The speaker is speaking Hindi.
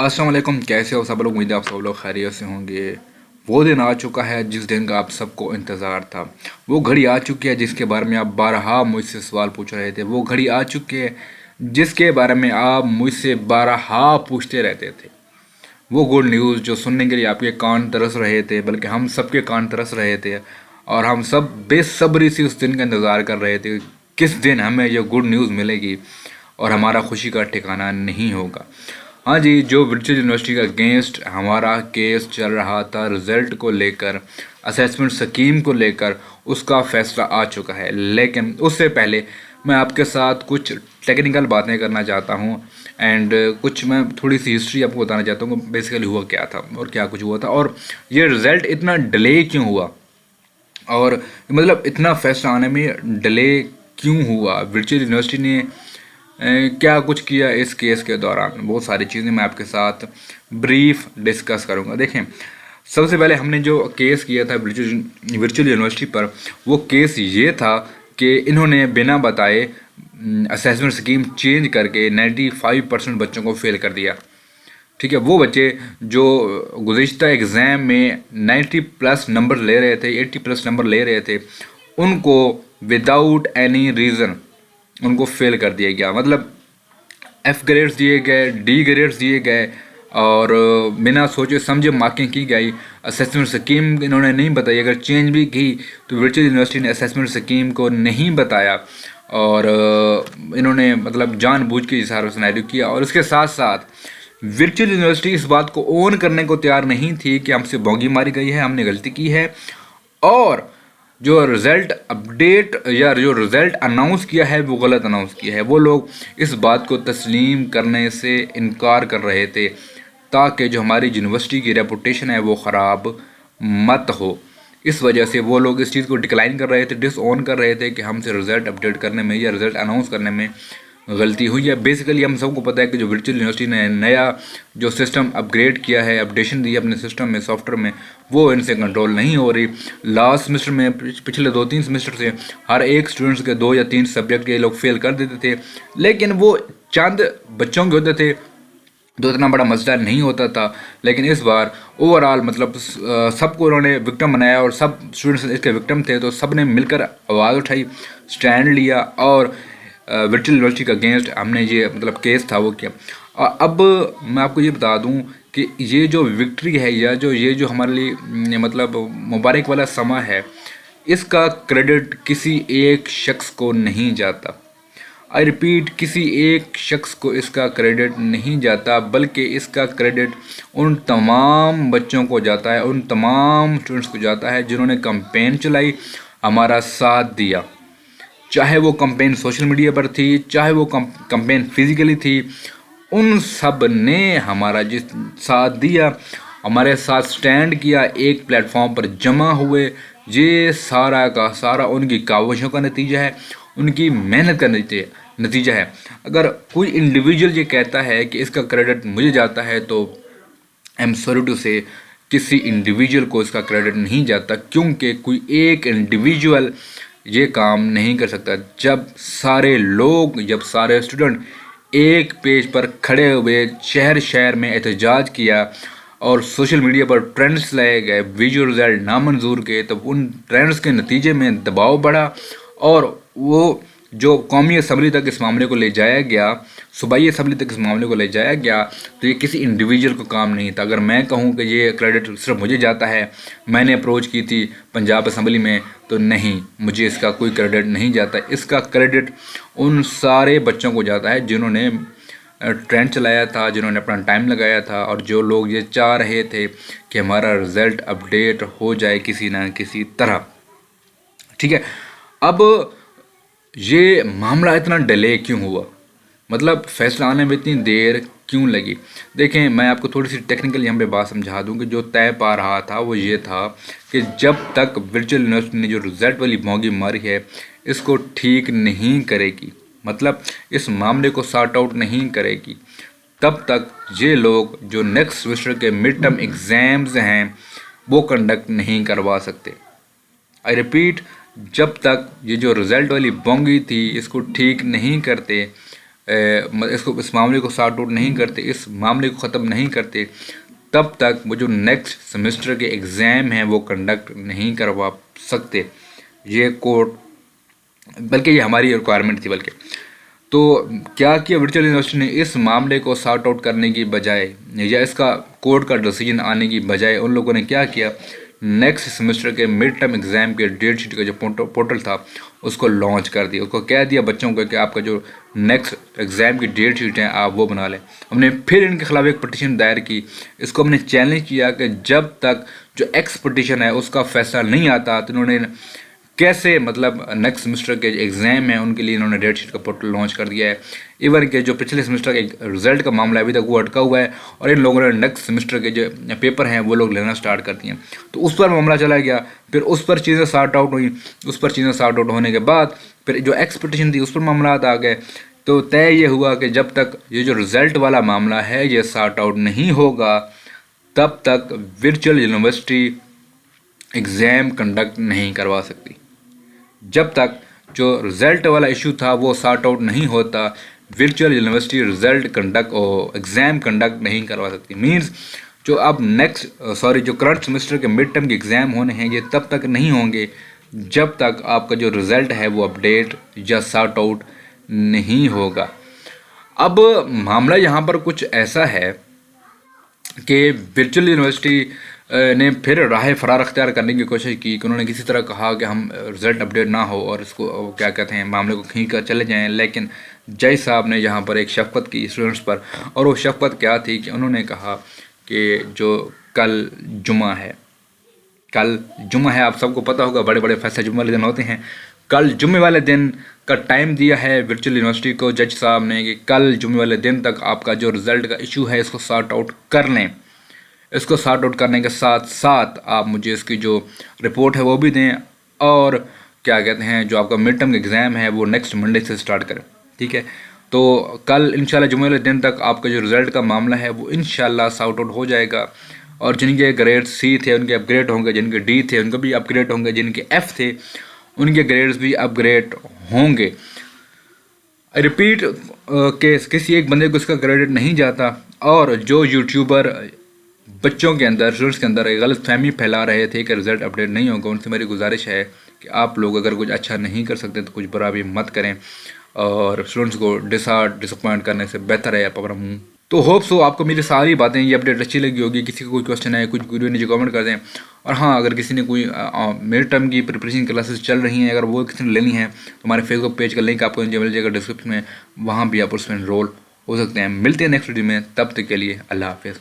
अस्सलाम वालेकुम। कैसे हो सब लोग? उम्मीद है आप सब लोग खैरियत से होंगे। वो दिन आ चुका है जिस दिन का आप सबको इंतज़ार था। वो घड़ी आ चुकी है जिसके बारे में आप बारहा मुझसे सवाल पूछ रहे थे। वो घड़ी आ चुकी है जिसके बारे में आप मुझसे बारहा पूछते रहते थे। वो गुड न्यूज़ जो सुनने के लिए आपके कान तरस रहे थे, बल्कि हम सबके कान तरस रहे थे, और हम सब बेसब्री से उस दिन का इंतज़ार कर रहे थे किस दिन हमें ये गुड न्यूज़ मिलेगी और हमारा खुशी का ठिकाना नहीं होगा। हाँ जी, जो वर्चुअल यूनिवर्सिटी का अगेंस्ट हमारा केस चल रहा था रिज़ल्ट को लेकर, असेसमेंट स्कीम को लेकर, उसका फैसला आ चुका है। लेकिन उससे पहले मैं आपके साथ कुछ टेक्निकल बातें करना चाहता हूँ एंड कुछ मैं थोड़ी सी हिस्ट्री आपको बताना चाहता हूँ कि बेसिकली हुआ क्या था और क्या कुछ हुआ था और ये रिज़ल्ट इतना डिले क्यों हुआ, और मतलब इतना फैसला आने में डिले क्यों हुआ। वर्चुअल यूनिवर्सिटी ने क्या कुछ किया इस केस के दौरान, बहुत सारी चीज़ें मैं आपके साथ ब्रीफ डिस्कस करूंगा। देखें, सबसे पहले हमने जो केस किया था वर्चुअल यूनिवर्सिटी पर, वो केस ये था कि इन्होंने बिना बताए असेसमेंट स्कीम चेंज करके 95% बच्चों को फेल कर दिया। ठीक है, वो बच्चे जो गुज़िश्ता एग्ज़ाम में 90+ नंबर ले रहे थे, 80+ नंबर ले रहे थे, उनको विदाउट एनी रीज़न उनको फेल कर दिया गया। मतलब एफ़ ग्रेड्स दिए गए, डी ग्रेड्स दिए गए, और बिना सोचे समझे मार्किंग की गई। असेसमेंट स्कीम इन्होंने नहीं बताई, अगर चेंज भी की तो वर्चुअल यूनिवर्सिटी ने असेसमेंट स्कीम को नहीं बताया, और इन्होंने मतलब जानबूझ के इस हार सिनेरियो किया। और उसके साथ साथ वर्चुअल यूनिवर्सिटी इस बात को ओन करने को तैयार नहीं थी कि हमसे बोंगी मारी गई है, हमने गलती की है, और जो रिज़ल्ट अपडेट या जो रिज़ल्ट अनाउंस किया है वो गलत अनाउंस किया है। वो लोग इस बात को तस्लीम करने से इनकार कर रहे थे ताकि जो हमारी यूनिवर्सिटी की रेपुटेशन है वो ख़राब मत हो। इस वजह से वो लोग इस चीज़ को डिक्लाइन कर रहे थे, डिसऑन कर रहे थे कि हमसे रिज़ल्ट अपडेट करने में या रिज़ल्ट अनाउंस करने में गलती हुई है। बेसिकली हम सबको पता है कि जो वर्चुअल यूनिवर्सिटी ने नया जो सिस्टम अपग्रेड किया है, अपडेशन दी है अपने सिस्टम में, सॉफ्टवेयर में, वो इनसे कंट्रोल नहीं हो रही। लास्ट सेमेस्टर में, पिछले 2-3 सेमेस्टर से हर एक स्टूडेंट्स के 2 या 3 सब्जेक्ट के लोग फेल कर देते थे, लेकिन वो चंद बच्चों के होते थे तो इतना बड़ा मसला नहीं होता था। लेकिन इस बार ओवरऑल मतलब सबको उन्होंने विक्टिम बनाया, और सब स्टूडेंट्स इसके विक्टिम थे, तो सब ने मिलकर आवाज़ उठाई, स्टैंड लिया, और वर्चुअल यूनिवर्सिटी का अगेंस्ट हमने ये मतलब केस था वो किया। अब मैं आपको ये बता दूं कि ये जो विक्ट्री है या जो ये जो हमारे लिए मतलब मुबारक वाला समा है, इसका क्रेडिट किसी एक शख्स को नहीं जाता। आई रिपीट, किसी एक शख्स को इसका क्रेडिट नहीं जाता, बल्कि इसका क्रेडिट उन तमाम बच्चों को जाता है, उन तमाम स्टूडेंट्स को जाता है जिन्होंने कैंपेन चलाई, हमारा साथ दिया। चाहे वो कंपेन सोशल मीडिया पर थी, चाहे वो कंपेन फिजिकली थी, उन सब ने हमारा जिस साथ दिया, हमारे साथ स्टैंड किया, एक प्लेटफॉर्म पर जमा हुए। ये सारा का सारा उनकी काविशों का नतीजा है, उनकी मेहनत का नतीजा है। अगर कोई इंडिविजुअल ये कहता है कि इसका क्रेडिट मुझे जाता है, तो आई एम सॉरी टू से किसी इंडिविजुअल को इसका क्रेडिट नहीं जाता, क्योंकि कोई एक इंडिविजुअल ये काम नहीं कर सकता। जब सारे लोग, जब सारे स्टूडेंट एक पेज पर खड़े हुए, शहर शहर में एहतजाज किया और सोशल मीडिया पर ट्रेंड्स लाए गए विजुअल रिजल्ट नामंजूर के, तब उन ट्रेंड्स के नतीजे में दबाव बढ़ा, और वो जो कौमी असम्बली तक इस मामले को ले जाया गया, सूबाई असम्बली तक इस मामले को ले जाया गया, तो ये किसी इंडिविजुअल को काम नहीं था। अगर मैं कहूँ कि ये क्रेडिट सिर्फ मुझे जाता है, मैंने अप्रोच की थी पंजाब असम्बली में, तो नहीं, मुझे इसका कोई क्रेडिट नहीं जाता। इसका क्रेडिट उन सारे बच्चों को जाता है जिन्होंने ट्रेंड चलाया था, जिन्होंने अपना टाइम लगाया था, और जो लोग ये चाह रहे थे कि हमारा रिज़ल्ट अपडेट हो जाए किसी ना किसी तरह। ठीक है, अब ये मामला इतना डिले क्यों हुआ, मतलब फैसला आने में इतनी देर क्यों लगी? देखें, मैं आपको थोड़ी सी टेक्निकल यहाँ पे बात समझा दूँ कि जो तय पा रहा था वो ये था कि जब तक वर्चुअल यूनिवर्सिटी ने जो रिज़ल्ट वाली भोंगी मारी है, इसको ठीक नहीं करेगी, मतलब इस मामले को सॉर्ट आउट नहीं करेगी, तब तक ये लोग जो नेक्स्ट सेमेस्टर के मिड टर्म एग्ज़ाम्स हैं वो कंडक्ट नहीं करवा सकते। आई रिपीट, जब तक ये जो रिज़ल्ट वाली बोंगी थी इसको ठीक नहीं करते, इस मामले को सॉर्ट आउट नहीं करते, इस मामले को ख़त्म नहीं करते, तब तक वो जो नेक्स्ट सेमेस्टर के एग्ज़ाम हैं वो कंडक्ट नहीं करवा सकते। ये कोर्ट, बल्कि ये हमारी रिक्वायरमेंट थी। बल्कि तो क्या किया वर्चुअल यूनिवर्सिटी ने, इस मामले को सॉर्ट आउट करने की बजाय या इसका कोर्ट का डिसीजन आने की बजाय उन लोगों ने क्या किया, नेक्स्ट सेमेस्टर के मिड टर्म एग्ज़ाम के डेट शीट का जो पोर्टल था उसको लॉन्च कर दिया। उसको कह दिया बच्चों को कि आपका जो नेक्स्ट एग्ज़ाम की डेट शीट है आप वो बना लें। हमने फिर इनके खिलाफ एक पटिशन दायर की, इसको हमने चैलेंज किया कि जब तक जो एक्स पटिशन है उसका फैसला नहीं आता तो इन्होंने कैसे, मतलब नेक्स्ट सेमेस्टर के एग्ज़ाम हैं उनके लिए इन्होंने डेट शीट का पोर्टल लॉन्च कर दिया है। इवन के जो पिछले सेमेस्टर के रिज़ल्ट का मामला अभी तक वो अटका हुआ है और इन लोगों ने नेक्स्ट सेमेस्टर के जो पेपर हैं वो लोग लेना स्टार्ट कर दिए। तो उस पर मामला चला गया, फिर उस पर चीज़ें सॉर्ट आउट हुई, उस पर चीज़ें सॉर्ट आउट होने के बाद फिर जो एक्सपेक्टेशन थी उस पर मामला आ गए। तो तय ये हुआ कि जब तक ये जो रिज़ल्ट वाला मामला है ये सॉर्ट आउट नहीं होगा तब तक वर्चुअल यूनिवर्सिटी एग्ज़ाम कंडक्ट नहीं करवा सकती। जब तक जो रिज़ल्ट वाला इशू था वो सॉर्ट आउट नहीं होता, वर्चुअल यूनिवर्सिटी रिज़ल्ट कंडक्ट और एग्ज़ाम कंडक्ट नहीं करवा सकती। मींस जो अब जो करंट सेमेस्टर के मिड टर्म के एग्ज़ाम होने हैं ये तब तक नहीं होंगे जब तक आपका जो रिज़ल्ट है वो अपडेट या सॉर्ट आउट नहीं होगा। अब मामला यहाँ पर कुछ ऐसा है कि वर्चुअल यूनिवर्सिटी ने फिर राह फरार अख्तियार करने की कोशिश की कि उन्होंने किसी तरह कहा कि हम रिज़ल्ट अपडेट ना हो और इसको क्या कहते हैं मामले को खींच कर चले जाएं। लेकिन जज साहब ने यहाँ पर एक शफ़क़त की स्टूडेंट्स पर, और वो शफ़क़त क्या थी कि उन्होंने कहा कि जो कल जुमा है, आप सबको पता होगा बड़े बड़े फैसले जुम्मे वाले दिन होते हैं। कल जुम्मे वाले दिन का टाइम दिया है वर्चुअल यूनिवर्सिटी को जज साहब ने कि कल जुम्मे वाले दिन तक आपका जो रिज़ल्ट का इशू है इसको सॉर्ट आउट कर लें। इसको सॉर्ट आउट करने के साथ साथ आप मुझे इसकी जो रिपोर्ट है वो भी दें, और क्या कहते हैं जो आपका मिड टर्म एग्ज़ाम है वो नेक्स्ट मंडे से स्टार्ट करें। ठीक है, तो कल इंशाल्लाह जुम्मे वाले दिन तक आपका जो रिज़ल्ट का मामला है वो इंशाल्लाह सॉर्ट आउट हो जाएगा, और जिनके ग्रेड सी थे उनके अपग्रेड होंगे, जिनके डी थे उनके भी अपग्रेड होंगे, जिनके एफ़ थे उनके ग्रेड्स भी अपग्रेड होंगे। रिपीट के किसी एक बंदे को इसका क्रेडिट नहीं जाता, और जो यूट्यूबर बच्चों के अंदर, स्टूडेंट्स के अंदर एक गलत फहमी फैला रहे थे कि रिज़ल्ट अपडेट नहीं होगा, उनसे मेरी गुजारिश है कि आप लोग अगर कुछ अच्छा नहीं कर सकते तो कुछ बुरा भी मत करें, और स्टूडेंट्स को डिसअपॉइंट करने से बेहतर है आप अपना मुँह। तो होप सो आपको मेरी सारी बातें ये अपडेट अच्छी लगी होगी। किसी को कोई क्वेश्चन है, कुछ वीडियो नीचे कमेंट कर दें। और हाँ, अगर किसी ने कोई मिड टर्म की प्रिपरेशन क्लासेस चल रही हैं, अगर वो किसी ने लेनी है तो हमारे फेसबुक पेज का लिंक आपको नीचे मिल जाएगा डिस्क्रिप्शन में, वहाँ भी आप उसमें एनरोल हो सकते हैं। मिलते हैं नेक्स्ट वीडियो में, तब तक के लिए अल्लाह हाफिज़।